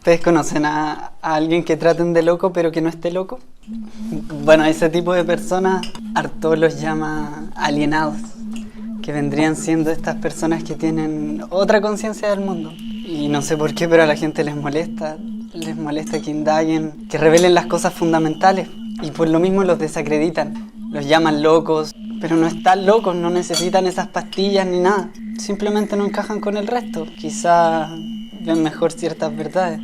¿Ustedes conocen a alguien que traten de loco pero que no esté loco? Bueno, ese tipo de personas Artaud los llama alienados, que vendrían siendo estas personas que tienen otra conciencia del mundo. Y no sé por qué, pero a la gente les molesta que indaguen, que revelen las cosas fundamentales, y por lo mismo los desacreditan, los llaman locos, pero no están locos, no necesitan esas pastillas ni nada, simplemente no encajan con el resto, quizá ven mejor ciertas verdades,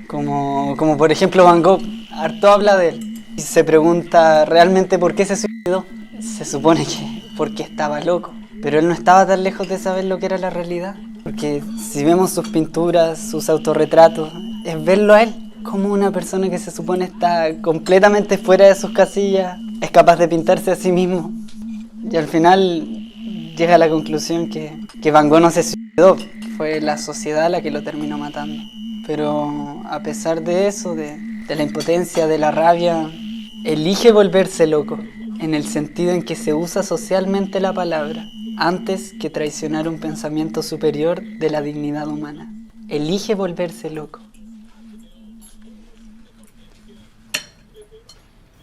como por ejemplo Van Gogh. Artaud habla de él y se pregunta realmente por qué se suicidó. Se supone que porque estaba loco, pero él no estaba tan lejos de saber lo que era la realidad, porque si vemos sus pinturas, sus autorretratos, es verlo a él como una persona que se supone está completamente fuera de sus casillas, es capaz de pintarse a sí mismo, y al final llega a la conclusión que Van Gogh no se suicidó, fue la sociedad la que lo terminó matando. Pero a pesar de eso, de la impotencia, de la rabia, elige volverse loco, en el sentido en que se usa socialmente la palabra, antes que traicionar un pensamiento superior de la dignidad humana. Elige volverse loco.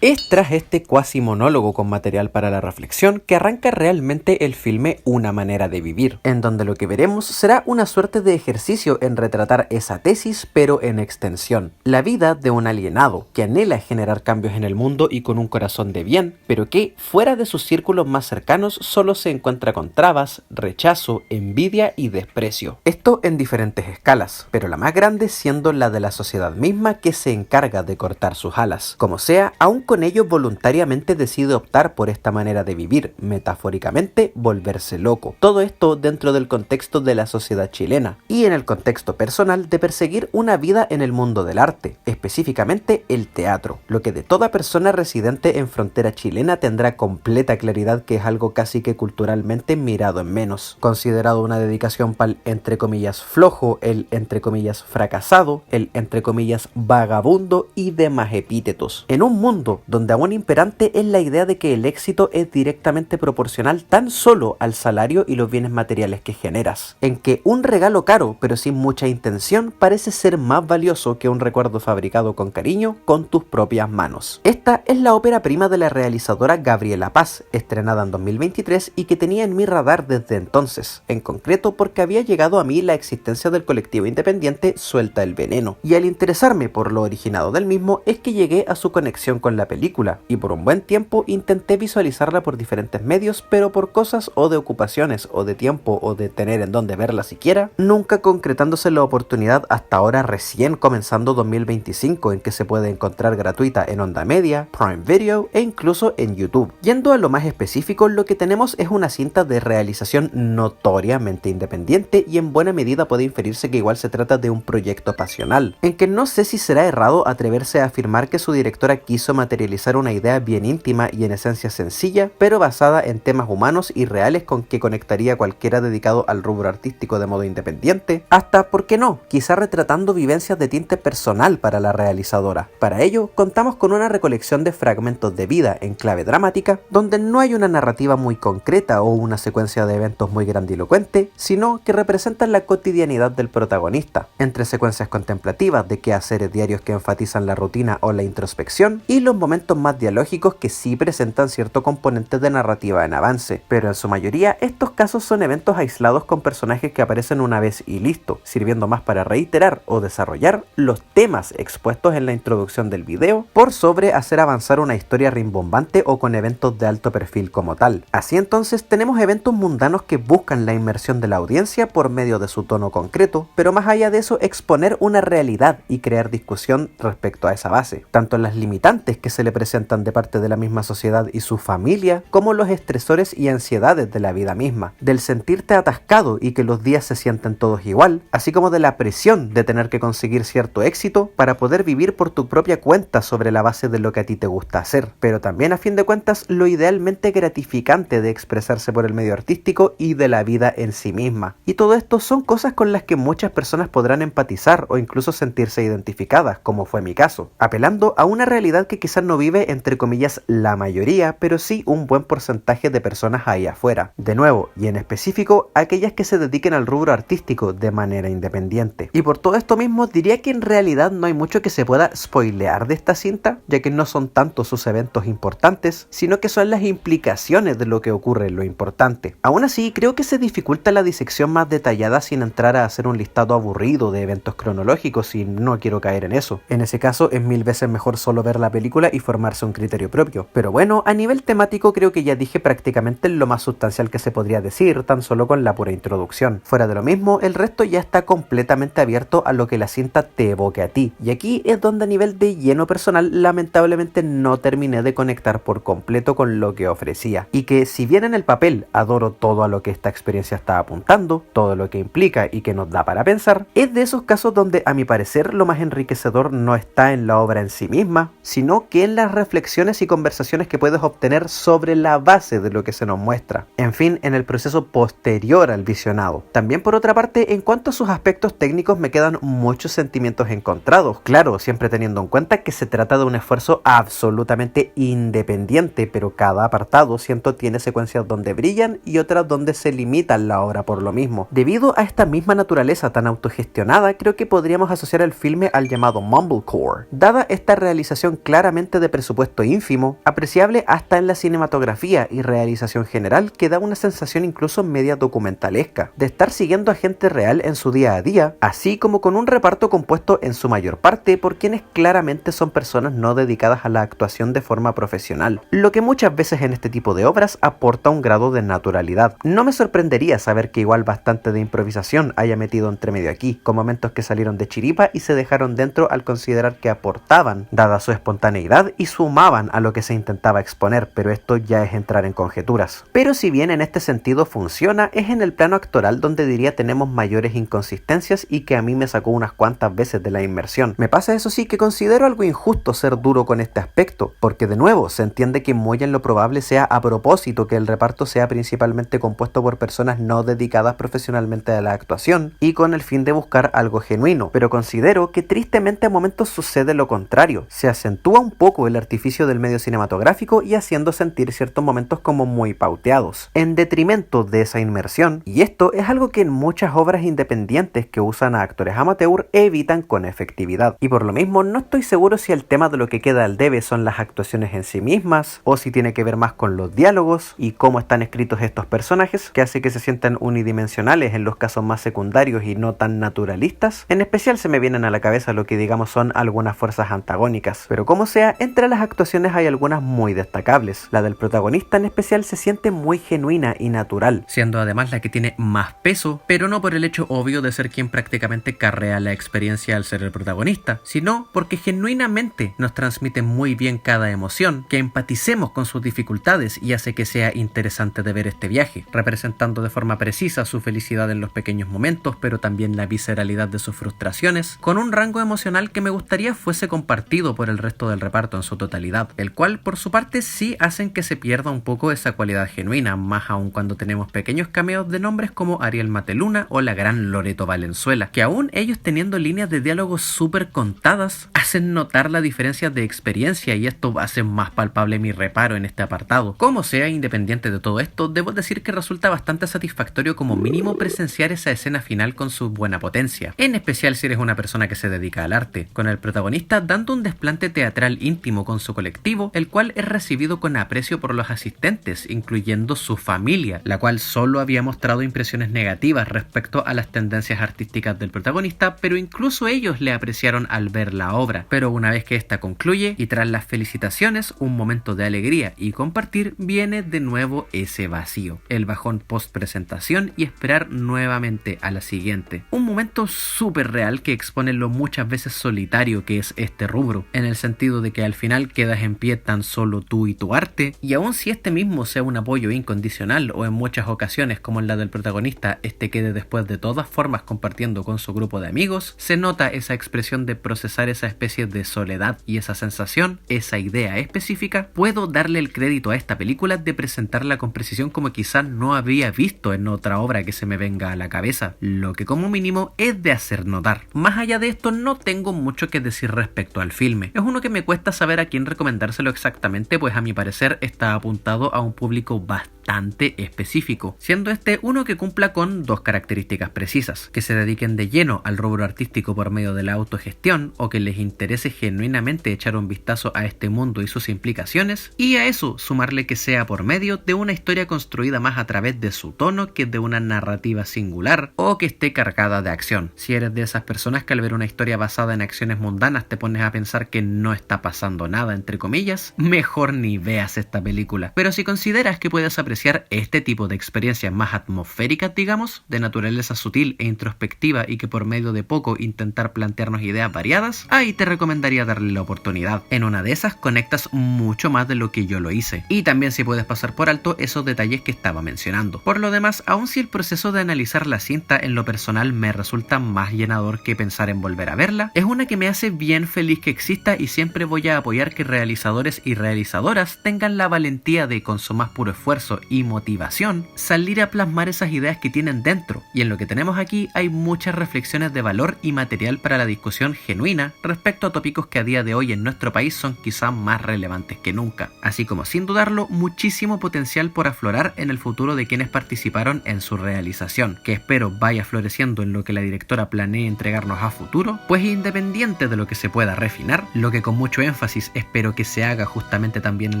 Es tras este cuasi monólogo con material para la reflexión que arranca realmente el filme Una manera de vivir, en donde lo que veremos será una suerte de ejercicio en retratar esa tesis, pero en extensión. La vida de un alienado que anhela generar cambios en el mundo y con un corazón de bien, pero que, fuera de sus círculos más cercanos, solo se encuentra con trabas, rechazo, envidia y desprecio. Esto en diferentes escalas, pero la más grande siendo la de la sociedad misma, que se encarga de cortar sus alas. Como sea, aún con ello voluntariamente decide optar por esta manera de vivir, metafóricamente volverse loco. Todo esto dentro del contexto de la sociedad chilena y en el contexto personal de perseguir una vida en el mundo del arte, específicamente el teatro, lo que de toda persona residente en frontera chilena tendrá completa claridad que es algo casi que culturalmente mirado en menos, considerado una dedicación para el entre comillas flojo, el entre comillas fracasado, el entre comillas vagabundo y demás epítetos. En un mundo donde aún imperante es la idea de que el éxito es directamente proporcional tan solo al salario y los bienes materiales que generas, en que un regalo caro pero sin mucha intención parece ser más valioso que un recuerdo fabricado con cariño con tus propias manos. Esta es la ópera prima de la realizadora Gabriela Paz, estrenada en 2023 y que tenía en mi radar desde entonces, en concreto porque había llegado a mí la existencia del colectivo independiente Suelta el Veneno, y al interesarme por lo originado del mismo es que llegué a su conexión con la película, y por un buen tiempo intenté visualizarla por diferentes medios, pero por cosas o de ocupaciones o de tiempo o de tener en dónde verla siquiera, nunca concretándose la oportunidad hasta ahora recién comenzando 2025, en que se puede encontrar gratuita en Onda Media, Prime Video e incluso en YouTube. Yendo a lo más específico, lo que tenemos es una cinta de realización notoriamente independiente y en buena medida puede inferirse que igual se trata de un proyecto pasional, en que no sé si será errado atreverse a afirmar que su directora quiso materializar una idea bien íntima y en esencia sencilla, pero basada en temas humanos y reales con que conectaría cualquiera dedicado al rubro artístico de modo independiente, hasta, ¿por qué no?, quizá retratando vivencias de tinte personal para la realizadora. Para ello, contamos con una recolección de fragmentos de vida en clave dramática, donde no hay una narrativa muy concreta o una secuencia de eventos muy grandilocuente, sino que representan la cotidianidad del protagonista, entre secuencias contemplativas de quehaceres diarios que enfatizan la rutina o la introspección, y los momentos más dialógicos que sí presentan cierto componente de narrativa en avance, pero en su mayoría estos casos son eventos aislados con personajes que aparecen una vez y listo, sirviendo más para reiterar o desarrollar los temas expuestos en la introducción del video, por sobre hacer avanzar una historia rimbombante o con eventos de alto perfil como tal. Así entonces tenemos eventos mundanos que buscan la inmersión de la audiencia por medio de su tono concreto, pero más allá de eso exponer una realidad y crear discusión respecto a esa base, tanto en las limitantes que se le presentan de parte de la misma sociedad y su familia, como los estresores y ansiedades de la vida misma, del sentirte atascado y que los días se sienten todos igual, así como de la presión de tener que conseguir cierto éxito para poder vivir por tu propia cuenta sobre la base de lo que a ti te gusta hacer, pero también a fin de cuentas lo idealmente gratificante de expresarse por el medio artístico y de la vida en sí misma. Y todo esto son cosas con las que muchas personas podrán empatizar o incluso sentirse identificadas, como fue mi caso, apelando a una realidad que quizá quizás no vive, entre comillas, la mayoría, pero sí un buen porcentaje de personas ahí afuera. De nuevo, y en específico, aquellas que se dediquen al rubro artístico de manera independiente. Y por todo esto mismo, diría que en realidad no hay mucho que se pueda spoilear de esta cinta, ya que no son tanto sus eventos importantes, sino que son las implicaciones de lo que ocurre en lo importante. Aún así, creo que se dificulta la disección más detallada sin entrar a hacer un listado aburrido de eventos cronológicos, y no quiero caer en eso. En ese caso, es mil veces mejor solo ver la película y formarse un criterio propio. Pero bueno, a nivel temático creo que ya dije prácticamente lo más sustancial que se podría decir, tan solo con la pura introducción. Fuera de lo mismo, el resto ya está completamente abierto a lo que la cinta te evoque a ti. Y aquí es donde a nivel de lleno personal, lamentablemente no terminé de conectar por completo con lo que ofrecía. Y que si bien en el papel adoro todo a lo que esta experiencia está apuntando, todo lo que implica y que nos da para pensar, es de esos casos donde a mi parecer lo más enriquecedor no está en la obra en sí misma, sino que en las reflexiones y conversaciones que puedes obtener sobre la base de lo que se nos muestra. En fin, en el proceso posterior al visionado. También por otra parte, en cuanto a sus aspectos técnicos me quedan muchos sentimientos encontrados. Claro, siempre teniendo en cuenta que se trata de un esfuerzo absolutamente independiente, pero cada apartado siento tiene secuencias donde brillan y otras donde se limitan la obra por lo mismo. Debido a esta misma naturaleza tan autogestionada, creo que podríamos asociar el filme al llamado mumblecore. Dada esta realización claramente de presupuesto ínfimo, apreciable hasta en la cinematografía y realización general, que da una sensación incluso media documentalesca, de estar siguiendo a gente real en su día a día, así como con un reparto compuesto en su mayor parte por quienes claramente son personas no dedicadas a la actuación de forma profesional, lo que muchas veces en este tipo de obras aporta un grado de naturalidad. No me sorprendería saber que igual bastante de improvisación haya metido entre medio aquí, con momentos que salieron de chiripa y se dejaron dentro al considerar que aportaban, dada su espontaneidad, y sumaban a lo que se intentaba exponer, pero esto ya es entrar en conjeturas. Pero si bien en este sentido funciona, es en el plano actoral donde diría tenemos mayores inconsistencias y que a mí me sacó unas cuantas veces de la inmersión. Me pasa eso sí que considero algo injusto ser duro con este aspecto, porque de nuevo se entiende que muy en lo probable sea a propósito que el reparto sea principalmente compuesto por personas no dedicadas profesionalmente a la actuación y con el fin de buscar algo genuino, pero considero que tristemente a momentos sucede lo contrario. Se acentúa un poco el artificio del medio cinematográfico y haciendo sentir ciertos momentos como muy pauteados, en detrimento de esa inmersión, y esto es algo que en muchas obras independientes que usan a actores amateur evitan con efectividad. Y por lo mismo no estoy seguro si el tema de lo que queda al debe son las actuaciones en sí mismas, o si tiene que ver más con los diálogos y cómo están escritos estos personajes, que hace que se sientan unidimensionales en los casos más secundarios y no tan naturalistas. En especial se me vienen a la cabeza lo que digamos son algunas fuerzas antagónicas, pero como sea, entre las actuaciones hay algunas muy destacables. La del protagonista en especial se siente muy genuina y natural, siendo además la que tiene más peso, pero no por el hecho obvio de ser quien prácticamente carrea la experiencia al ser el protagonista, sino porque genuinamente nos transmite muy bien cada emoción, que empaticemos con sus dificultades y hace que sea interesante de ver este viaje, representando de forma precisa su felicidad en los pequeños momentos, pero también la visceralidad de sus frustraciones, con un rango emocional que me gustaría fuese compartido por el resto del reparto en su totalidad, el cual por su parte sí hacen que se pierda un poco esa cualidad genuina, más aún cuando tenemos pequeños cameos de nombres como Ariel Mateluna o la gran Loreto Valenzuela, que aún ellos teniendo líneas de diálogo súper contadas, hacen notar la diferencia de experiencia, y esto hace más palpable mi reparo en este apartado. Como sea, independiente de todo esto, debo decir que resulta bastante satisfactorio como mínimo presenciar esa escena final con su buena potencia, en especial si eres una persona que se dedica al arte, con el protagonista dando un desplante teatral íntimo con su colectivo, el cual es recibido con aprecio por los asistentes, incluyendo su familia, la cual solo había mostrado impresiones negativas respecto a las tendencias artísticas del protagonista, pero incluso ellos le apreciaron al ver la obra. Pero una vez que esta concluye y tras las felicitaciones, un momento de alegría y compartir, viene de nuevo ese vacío, el bajón post presentación y esperar nuevamente a la siguiente. Un momento súper real que expone lo muchas veces solitario que es este rubro, en el sentido de que al final quedas en pie tan solo tú y tu arte, y aun si este mismo sea un apoyo incondicional o en muchas ocasiones como en la del protagonista este quede después de todas formas compartiendo con su grupo de amigos, se nota esa expresión de procesar esa especie de soledad y esa sensación, esa idea específica. Puedo darle el crédito a esta película de presentarla con precisión como quizás no había visto en otra obra que se me venga a la cabeza, lo que como mínimo es de hacer notar. Más allá de esto no tengo mucho que decir respecto al filme, es uno que me cuesta cuesta saber a quién recomendárselo exactamente, pues a mi parecer está apuntado a un público bastante específico, siendo este uno que cumpla con dos características precisas: que se dediquen de lleno al rubro artístico por medio de la autogestión o que les interese genuinamente echar un vistazo a este mundo y sus implicaciones, y a eso sumarle que sea por medio de una historia construida más a través de su tono que de una narrativa singular o que esté cargada de acción. Si eres de esas personas que al ver una historia basada en acciones mundanas te pones a pensar que no está pasando nada, entre comillas, mejor ni veas esta película. Pero si consideras que puedes apreciar este tipo de experiencias más atmosféricas, digamos, de naturaleza sutil e introspectiva y que por medio de poco intentar plantearnos ideas variadas, ahí te recomendaría darle la oportunidad. En una de esas conectas mucho más de lo que yo lo hice. Y también si puedes pasar por alto esos detalles que estaba mencionando. Por lo demás, aun si el proceso de analizar la cinta en lo personal me resulta más llenador que pensar en volver a verla, es una que me hace bien feliz que exista y siempre voy a apoyar que realizadores y realizadoras tengan la valentía de, con su más puro esfuerzo y motivación, salir a plasmar esas ideas que tienen dentro. Y en lo que tenemos aquí hay muchas reflexiones de valor y material para la discusión genuina respecto a tópicos que a día de hoy en nuestro país son quizá más relevantes que nunca, así como sin dudarlo muchísimo potencial por aflorar en el futuro de quienes participaron en su realización, que espero vaya floreciendo en lo que la directora planee entregarnos a futuro, pues independiente de lo que se pueda refinar, lo que con mucho énfasis espero que se haga justamente también en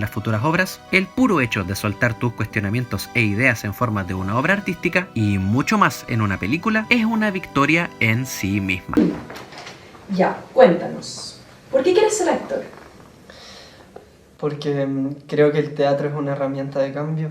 las futuras obras, el puro hecho de soltar tus cuestionamientos e ideas en forma de una obra artística y mucho más en una película es una victoria en sí misma. Ya, cuéntanos, ¿por qué quieres ser actor? Porque creo que el teatro es una herramienta de cambio.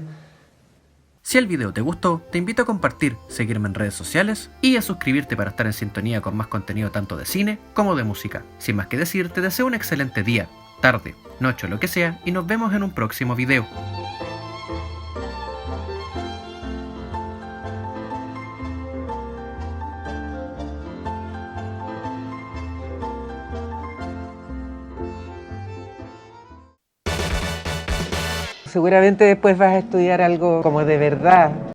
Si el video te gustó, te invito a compartir, seguirme en redes sociales y a suscribirte para estar en sintonía con más contenido tanto de cine como de música. Sin más que decir, te deseo un excelente día, tarde, noche o lo que sea, y nos vemos en un próximo video. Seguramente después vas a estudiar algo como de verdad.